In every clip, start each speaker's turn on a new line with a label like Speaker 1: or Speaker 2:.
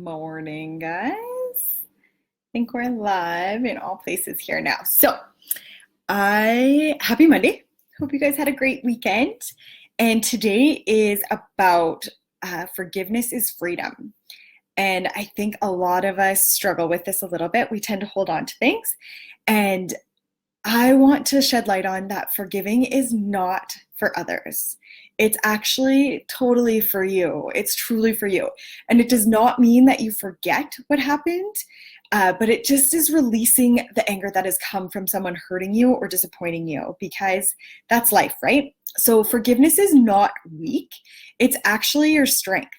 Speaker 1: Morning, guys. I think we're live in all places here now. So, happy Monday. Hope you guys had a great weekend. And today is about forgiveness is freedom. And I think a lot of us struggle with this a little bit. We tend to hold on to things. And I want to shed light on that forgiving is not for others. It's actually totally for you. It's truly for you. And it does not mean that you forget what happened, but it just is releasing the anger that has come from someone hurting you or disappointing you, because that's life, right? So forgiveness is not weak. It's actually your strength.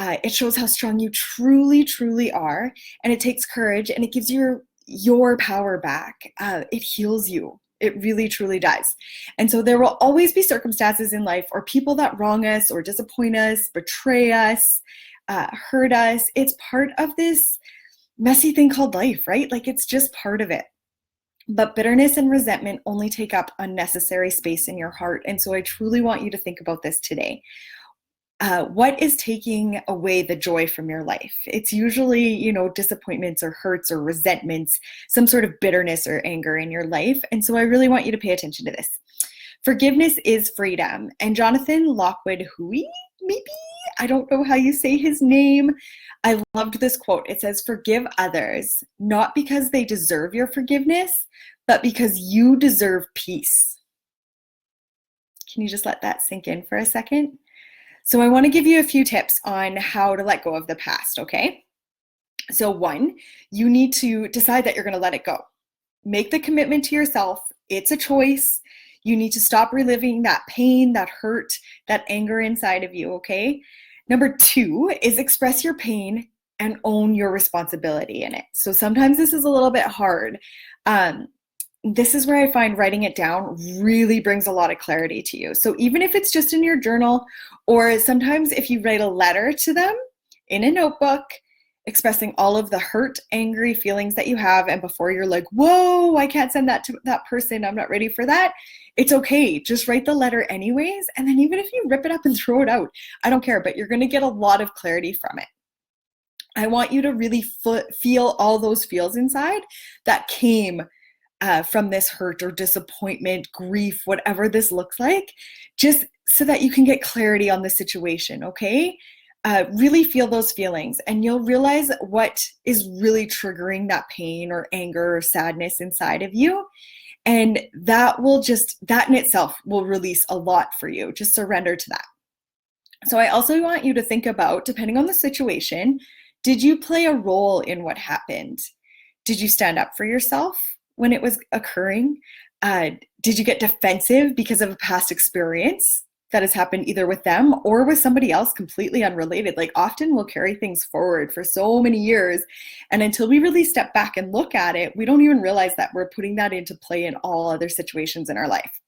Speaker 1: It shows how strong you truly, truly are. And it takes courage, and it gives you your power back. It heals you. It really, truly does. And so there will always be circumstances in life or people that wrong us or disappoint us, betray us, hurt us. It's part of this messy thing called life, right? Like, it's just part of it. But bitterness and resentment only take up unnecessary space in your heart. And so I truly want you to think about this today. What is taking away the joy from your life? It's usually, disappointments or hurts or resentments, some sort of bitterness or anger in your life. And so I really want you to pay attention to this. Forgiveness is freedom. And Jonathan Lockwood Huey, maybe? I don't know how you say his name. I loved this quote. It says, "Forgive others, not because they deserve your forgiveness, but because you deserve peace." Can you just let that sink in for a second? So I want to give you a few tips on how to let go of the past, okay? So 1, you need to decide that you're going to let it go. Make the commitment to yourself. It's a choice. You need to stop reliving that pain, that hurt, that anger inside of you, okay? Number 2 is express your pain and own your responsibility in it. So sometimes this is a little bit hard. This is where I find writing it down really brings a lot of clarity to you. So even if it's just in your journal, or sometimes if you write a letter to them in a notebook, expressing all of the hurt, angry feelings that you have, and before you're like, whoa, I can't send that to that person, I'm not ready for that, it's okay. Just write the letter anyways. And then even if you rip it up and throw it out, I don't care, but you're going to get a lot of clarity from it. I want you to really feel all those feels inside that came from this hurt or disappointment, grief, whatever this looks like, just so that you can get clarity on the situation, okay? Really feel those feelings, and you'll realize what is really triggering that pain or anger or sadness inside of you. And that in itself will release a lot for you. Just surrender to that. So I also want you to think about, depending on the situation, did you play a role in what happened? Did you stand up for yourself when it was occurring? Did you get defensive because of a past experience that has happened either with them or with somebody else completely unrelated? Like, often we'll carry things forward for so many years, and until we really step back and look at it, we don't even realize that we're putting that into play in all other situations in our life.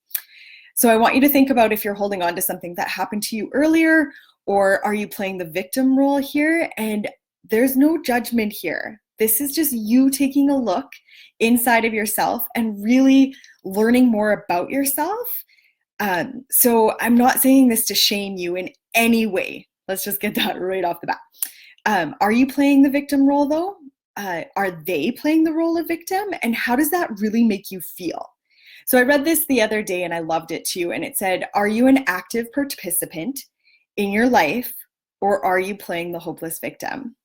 Speaker 1: So I want you to think about if you're holding on to something that happened to you earlier, or are you playing the victim role here? And there's no judgment here. This is just you taking a look inside of yourself and really learning more about yourself. So I'm not saying this to shame you in any way. Let's just get that right off the bat. Are you playing the victim role though? Are they playing the role of victim? And how does that really make you feel? So I read this the other day and I loved it too. And it said, are you an active participant in your life, or are you playing the hopeless victim?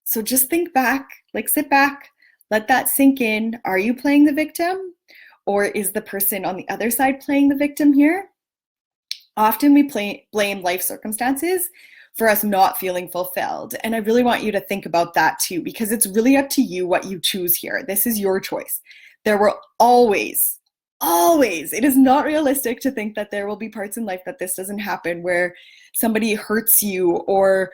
Speaker 1: So just think back, like sit back, let that sink in. Are you playing the victim, or is the person on the other side playing the victim here? Often we blame life circumstances for us not feeling fulfilled. And I really want you to think about that too, because it's really up to you what you choose here. This is your choice. There will always, it is not realistic to think that there will be parts in life that this doesn't happen, where somebody hurts you or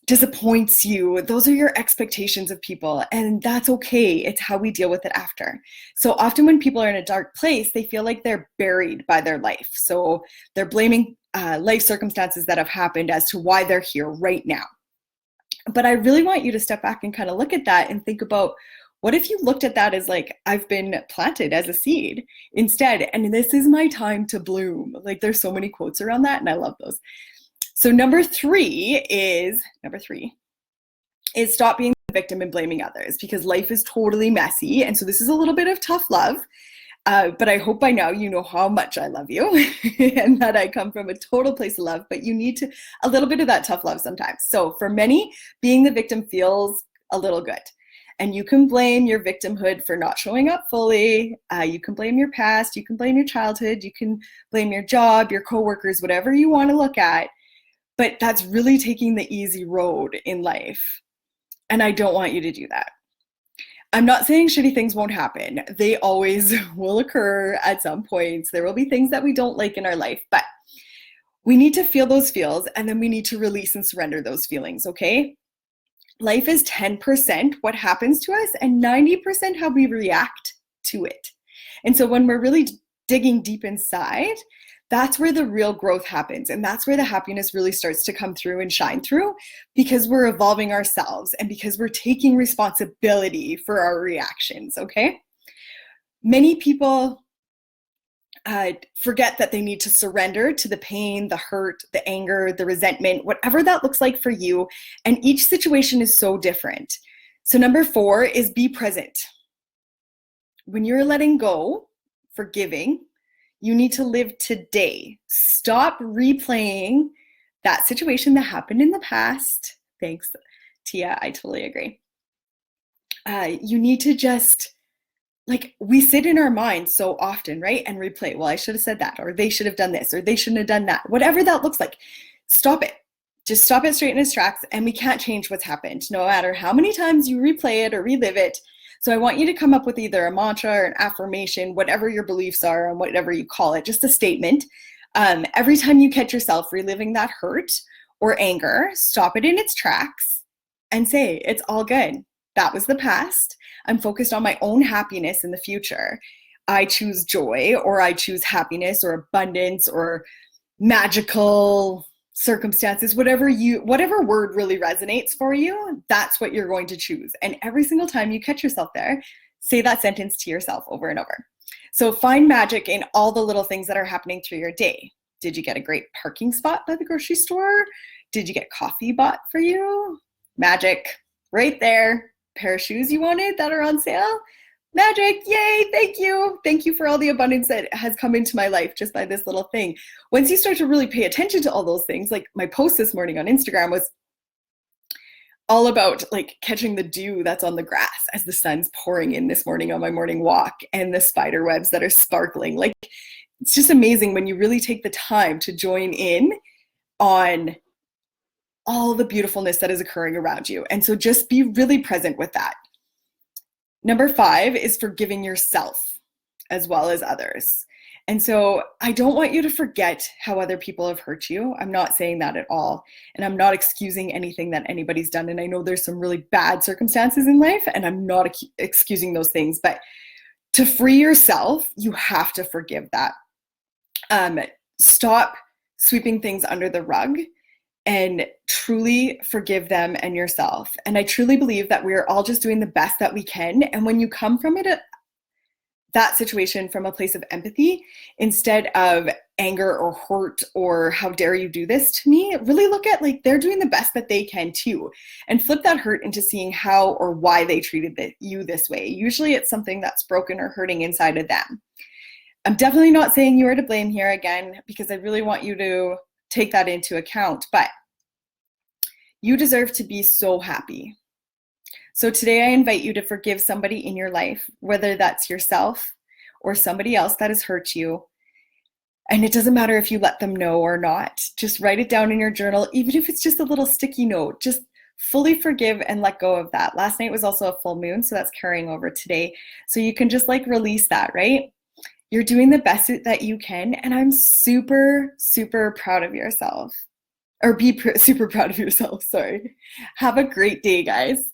Speaker 1: disappoints you. Those are your expectations of people, and that's okay. It's how we deal with it after. So often when people are in a dark place, they feel like they're buried by their life. So they're blaming life circumstances that have happened as to why they're here right now. But I really want you to step back and kind of look at that and think about, what if you looked at that as like, I've been planted as a seed instead, and this is my time to bloom. Like, there's so many quotes around that, and I love those. So number three, is stop being the victim and blaming others, because life is totally messy. And so this is a little bit of tough love. But I hope by now you know how much I love you and that I come from a total place of love, but you need a little bit of that tough love sometimes. So for many, being the victim feels a little good. And you can blame your victimhood for not showing up fully. You can blame your past. You can blame your childhood. You can blame your job, your coworkers, whatever you want to look at. But that's really taking the easy road in life. And I don't want you to do that. I'm not saying shitty things won't happen. They always will occur at some points. There will be things that we don't like in our life, but we need to feel those feels, and then we need to release and surrender those feelings, okay? Life is 10% what happens to us and 90% how we react to it. And so when we're really digging deep inside, that's where the real growth happens. And that's where the happiness really starts to come through and shine through, because we're evolving ourselves and because we're taking responsibility for our reactions, okay? Many people forget that they need to surrender to the pain, the hurt, the anger, the resentment, whatever that looks like for you. And each situation is so different. So number 4 is be present. When you're letting go, forgiving, you need to live today. Stop replaying that situation that happened in the past. Thanks, Tia. I totally agree. You need to just, we sit in our minds so often, right? And replay, well, I should have said that, or they should have done this, or they shouldn't have done that. Whatever that looks like, stop it. Just stop it straight in its tracks, and we can't change what's happened, no matter how many times you replay it or relive it. So I want you to come up with either a mantra or an affirmation, whatever your beliefs are and whatever you call it, just a statement. Every time you catch yourself reliving that hurt or anger, stop it in its tracks and say, it's all good. That was the past. I'm focused on my own happiness in the future. I choose joy, or I choose happiness or abundance or magical circumstances, whatever word really resonates for you, that's what you're going to choose. And every single time you catch yourself there, say that sentence to yourself over and over. So find magic in all the little things that are happening through your day. Did you get a great parking spot by the grocery store? Did you get coffee bought for you? Magic right there. Pair of shoes you wanted that are on sale? Magic, yay, thank you. Thank you for all the abundance that has come into my life just by this little thing. Once you start to really pay attention to all those things, like my post this morning on Instagram was all about catching the dew that's on the grass as the sun's pouring in this morning on my morning walk, and the spider webs that are sparkling. It's just amazing when you really take the time to join in on all the beautifulness that is occurring around you. And so just be really present with that. Number 5 is forgiving yourself as well as others. And so I don't want you to forget how other people have hurt you. I'm not saying that at all. And I'm not excusing anything that anybody's done. And I know there's some really bad circumstances in life, and I'm not excusing those things. But to free yourself, you have to forgive that. Stop sweeping things under the rug and truly forgive them and yourself. And I truly believe that we're all just doing the best that we can. And when you come from that situation from a place of empathy, instead of anger or hurt or how dare you do this to me, really look at they're doing the best that they can too. And flip that hurt into seeing how or why they treated you this way. Usually it's something that's broken or hurting inside of them. I'm definitely not saying you are to blame here again, because I really want you to take that into account, but you deserve to be so happy. So today I invite you to forgive somebody in your life, whether that's yourself or somebody else that has hurt you. And it doesn't matter if you let them know or not. Just write it down in your journal, even if it's just a little sticky note. Just fully forgive and let go of that. Last night was also a full moon, so that's carrying over today. So you can just release that, right? You're doing the best that you can, and I'm super, super proud of yourself. Or super proud of yourself, sorry. Have a great day, guys.